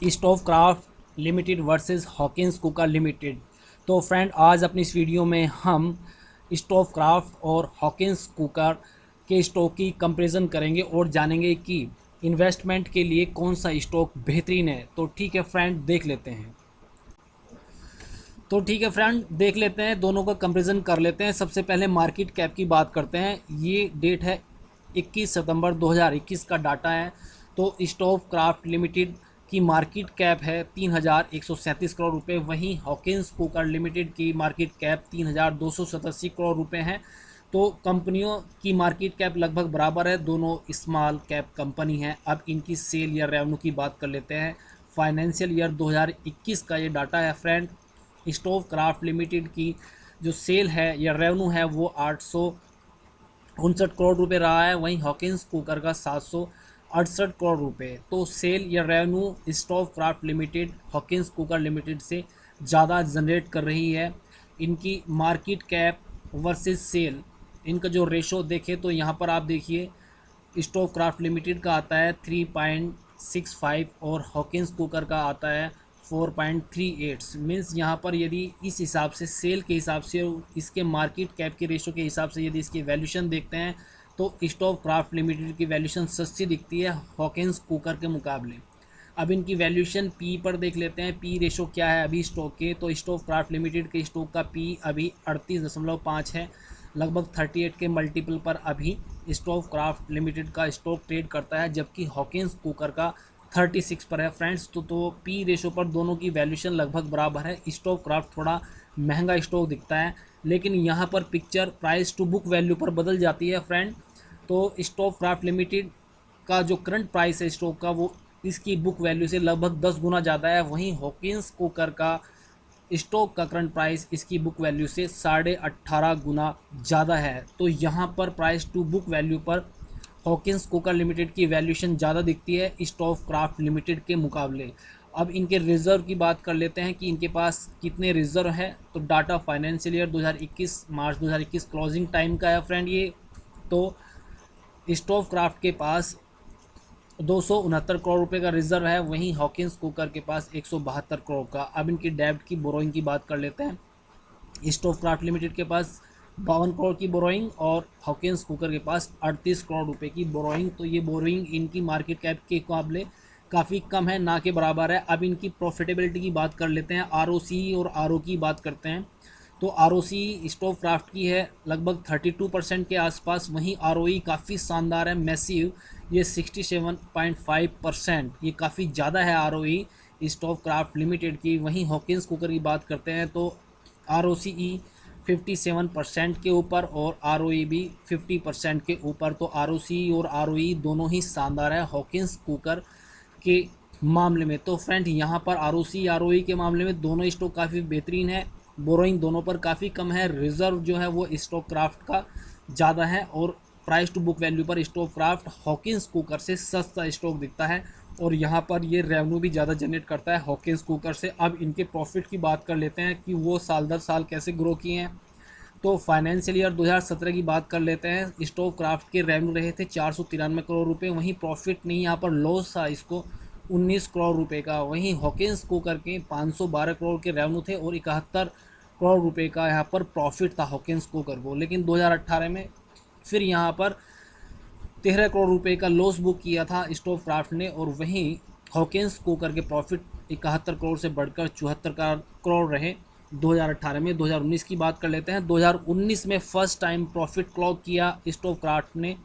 Stove craft limited versus Hawkins cooker limited. तो friend, आज अपनी इस वीडियो में हम स्टोव क्राफ्ट और हॉकिंस कुकर के स्टोव की कंपैरिजन करेंगे और जानेंगे कि इन्वेस्टमेंट के लिए कौन सा स्टोव बेहतरीन है। तो ठीक है फ्रेंड, देख लेते हैं, दोनों का कंपैरिजन कर लेते हैं। सबसे पहले मार्केट कैप की बात करते हैं। ये डेट है 21 सितंबर 2021 का डाटा है। तो स्टोव क्राफ्ट लिमिटेड की मार्केट कैप है 3,137 करोड़ रुपए। वहीं हॉकिंस कुकर लिमिटेड की मार्केट कैप 3,287 करोड़ रुपए है। तो कंपनियों की मार्केट कैप लगभग बराबर है, दोनों स्मॉल कैप कंपनी हैं। अब इनकी सेल या रेवेन्यू की बात कर लेते हैं। फाइनेंशियल ईयर 2021 का ये डाटा है फ्रेंड। स्टोव क्राफ्ट लिमिटेड की जो सेल है या रेवेन्यू है वो 859 करोड़ रुपए रहा है। वहीं हॉकिंस कुकर का 768 करोड़ रुपए। तो सेल या revenue stove craft limited Hawkins cooker limited से ज़्यादा जनरेट कर रही है। इनकी मार्केट कैप वर्सेस सेल, इनका जो रेशो देखें तो यहाँ पर आप देखिए स्टोव क्राफ्ट लिमिटेड का आता है 3.65 और हॉकिंस कुकर का आता है 4.38। मीन्स यहाँ पर यदि इस हिसाब से सेल के हिसाब से इसके मार्केट कैप के रेशो के हिसाब से यदि इसकी वैल्यूशन देखते हैं तो स्टोव क्राफ्ट लिमिटेड की वैल्यूशन सस्ती दिखती है हॉकिंस कुकर के मुकाबले। अब इनकी वैल्यूशन पी पर देख लेते हैं। पी रेशो क्या है अभी स्टॉक के, तो स्टोव क्राफ्ट लिमिटेड के स्टॉक का पी अभी 38.5 है। लगभग 38 के मल्टीपल पर अभी स्टोव क्राफ्ट लिमिटेड का स्टॉक ट्रेड करता है, जबकि हॉकिंस कुकर का 36 पर है फ्रेंड्स। तो पी रेशो पर दोनों की वैल्यूशन लगभग बराबर है। स्टोव क्राफ्ट थोड़ा महंगा स्टॉक दिखता है, लेकिन यहाँ पर picture price to book value पर बदल जाती है फ्रेंड। तो स्टोव क्राफ्ट लिमिटेड का जो करंट प्राइस है स्टॉक का वो इसकी बुक वैल्यू से लगभग 10 गुना ज़्यादा है। वहीं हॉकिंस कुकर का स्टॉक का करंट प्राइस इसकी बुक वैल्यू से 18.5 गुना ज़्यादा है। तो यहाँ पर प्राइस टू बुक वैल्यू पर हॉकिंस कुकर लिमिटेड की वैल्यूशन ज़्यादा दिखती है स्टोव क्राफ्ट लिमिटेड के मुकाबले। अब इनके रिज़र्व की बात कर लेते हैं कि इनके पास कितने रिज़र्व है। तो डाटा फाइनेंशियल ईयर 2021 मार्च 2021 क्लोजिंग टाइम का है फ्रेंड ये। तो स्टोव क्राफ्ट के पास 269 करोड़ रुपए का रिजर्व है, वहीं हॉकिंस कुकर के पास 172 करोड़ का। अब इनकी डेब्ट की बोरोइंग की बात कर लेते हैं। स्टोव क्राफ्ट लिमिटेड के पास 52 करोड़ की बोरोइंग और हॉकिंस कुकर के पास 38 करोड़ रुपए की बोरोइंग। तो ये बोरोइंग इनकी मार्केट कैप के मुकाबले काफ़ी कम है, ना के बराबर है। अब इनकी प्रॉफिटेबिलिटी की बात कर लेते हैं, आरओसी और आरओ की बात करते हैं। तो आरओसी स्टोव क्राफ्ट की है लगभग 32% के आसपास। वहीं आरओई काफ़ी शानदार है, मैसिव, ये 67.5%, ये काफ़ी ज़्यादा है आरओई स्टोव क्राफ्ट लिमिटेड की। वहीं हॉकिंस कुकर की बात करते हैं तो आरओसीई 57% के ऊपर और आरओई भी 50% के ऊपर। तो आरओसी और आरओई दोनों ही शानदार है हॉकिंस कुकर के मामले में। तो फ्रेंड, यहाँ पर आरओसी आरओई के मामले में दोनों स्टॉक काफ़ी बेहतरीन है। बोरोइंग दोनों पर काफ़ी कम है। रिजर्व जो है वो स्टोव क्राफ्ट का ज़्यादा है और प्राइस टू बुक वैल्यू पर स्टोव क्राफ्ट हॉकिंस कुकर से सस्ता स्टॉक दिखता है और यहाँ पर ये रेवेन्यू भी ज़्यादा जनरेट करता है हॉकिंस कुकर से। अब इनके प्रॉफिट की बात कर लेते हैं कि वो साल दर साल कैसे ग्रो किए हैं। तो फाइनेंशियल ईयर 2017 की बात कर लेते हैं। स्टोव क्राफ्ट के रेवेन्यू रहे थे 493 करोड़ रुपए। वहीं प्रॉफिट नहीं, यहाँ पर लॉस था इसको 19 करोड़ रुपए का। वहीं हॉकिंस कुकर के 512 करोड़ के रेवेन्यू थे और 71 करोड़ रुपए का यहाँ पर प्रॉफिट था हॉकिंस कुकर को। लेकिन 2018 में फिर यहाँ पर 13 करोड़ रुपए का लॉस बुक किया था स्टोव क्राफ्ट ने और वहीं हॉकिंस कुकर के प्रॉफिट 71 करोड़ से बढ़कर 74 करोड़ रहे 2018 में। 2019 की बात कर लेते हैं। 2019 में फर्स्ट टाइम प्रॉफिट क्लॉक किया स्टोव क्राफ्ट ने,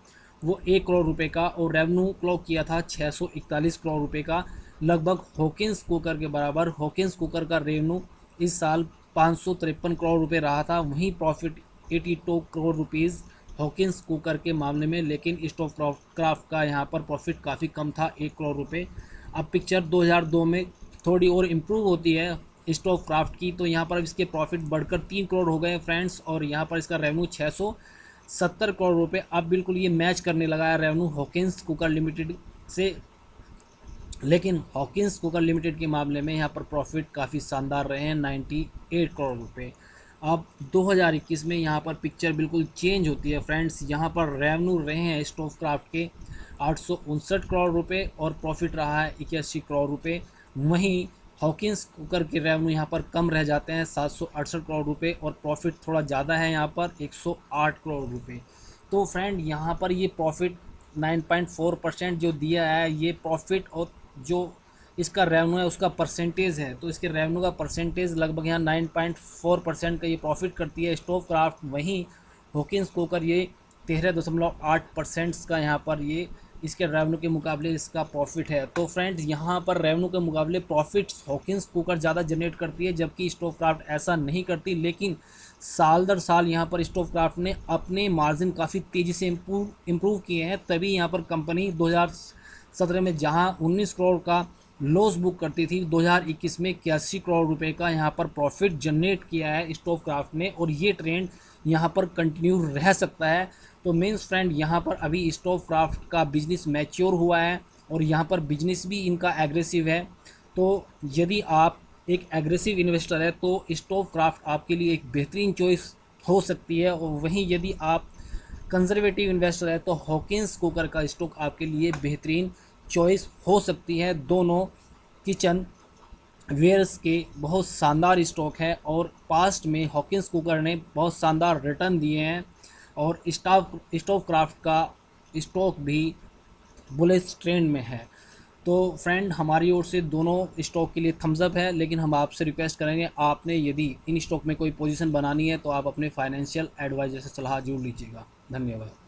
वो 1 करोड़ रुपए का, और रेवेन्यू क्लॉक किया था 641 करोड़ रुपए का, लगभग हॉकिंस कुकर के बराबर। हॉकिंस कुकर का रेवेन्यू इस साल 553 करोड़ रुपए रहा था। वहीं profit 82 crore rupees Hawkins cooker के मामले में। लेकिन स्टोव क्राफ्ट का यहाँ पर प्रॉफिट काफ़ी कम था, 1 करोड़ रुपए। अब पिक्चर 2002 में थोड़ी और इम्प्रूव होती है स्टोव क्राफ्ट की, तो यहाँ पर इसके प्रॉफिट बढ़कर 3 करोड़ हो गए फ्रेंड्स और यहाँ पर इसका रेवेन्यू 670 करोड़ रुपए। अब बिल्कुल ये मैच करने लगा है रेवेन्यू हॉकिंस कुकर लिमिटेड से। लेकिन हॉकिंस कुकर लिमिटेड के मामले में यहाँ पर प्रॉफिट काफ़ी शानदार रहे हैं, 98 करोड़ रुपए। अब 2021 में यहाँ पर पिक्चर बिल्कुल चेंज होती है फ्रेंड्स। यहाँ पर रेवेन्यू रहे हैं स्टोव क्राफ्ट के 859 करोड़ रुपए और प्रॉफिट रहा है 81 करोड़ रुपए। वहीं हॉकिंस कुकर के रेवेन्यू यहाँ पर कम रह जाते हैं 768 करोड़ रुपए, और प्रॉफिट थोड़ा ज़्यादा है यहाँ पर 108 करोड़ रुपए। तो फ्रेंड यहाँ पर ये प्रॉफिट 9.4% जो दिया है, ये प्रॉफिट और जो इसका रेवेन्यू है उसका परसेंटेज है, तो इसके रेवेन्यू का परसेंटेज लगभग यहाँ 9.4% का ये प्रॉफिट करती है स्टोव क्राफ्ट। वहीं हॉकिंस कुकर ये 13.8% का यहाँ पर ये इसके रेवेन्यू के मुकाबले इसका प्रॉफिट है। तो फ्रेंड्स यहाँ पर रेवेन्यू के मुकाबले प्रॉफिट्स हॉकिंस कुकर ज़्यादा जनरेट करती है, जबकि स्टोव क्राफ्ट ऐसा नहीं करती। लेकिन साल दर साल यहाँ पर स्टोव क्राफ्ट ने अपने मार्जिन काफ़ी तेज़ी से इम्प्रूव किए हैं, तभी यहाँ पर कंपनी 2017 में जहाँ 19 करोड़ का लॉस बुक करती थी, 2021 में 81 करोड़ रुपए का यहाँ पर प्रॉफिट जनरेट किया है स्टोव क्राफ्ट ने, और ये ट्रेंड यहाँ पर कंटिन्यू रह सकता है। तो मीन्स फ्रेंड यहाँ पर अभी स्टोव क्राफ्ट का बिजनेस मैच्योर हुआ है और यहाँ पर बिजनेस भी इनका एग्रेसिव है। तो यदि आप एक एग्रेसिव इन्वेस्टर है तो स्टोव क्राफ्ट आपके लिए एक बेहतरीन चॉइस हो सकती है, और वहीं यदि आप कंजर्वेटिव इन्वेस्टर है तो हॉकिंस कुकर का स्टॉक आपके लिए बेहतरीन चॉइस हो सकती है। दोनों किचन वेयर्स के बहुत शानदार स्टॉक है, और पास्ट में हॉकिंस कुकर ने बहुत शानदार रिटर्न दिए हैं, और स्टोव क्राफ्ट का स्टॉक भी बुलिश ट्रेंड में है। तो फ्रेंड हमारी ओर से दोनों स्टॉक के लिए थम्स अप है, लेकिन हम आपसे रिक्वेस्ट करेंगे, आपने यदि इन स्टॉक में कोई पोजीशन बनानी है तो आप अपने फाइनेंशियल एडवाइजर से सलाह जरूर लीजिएगा। धन्यवाद।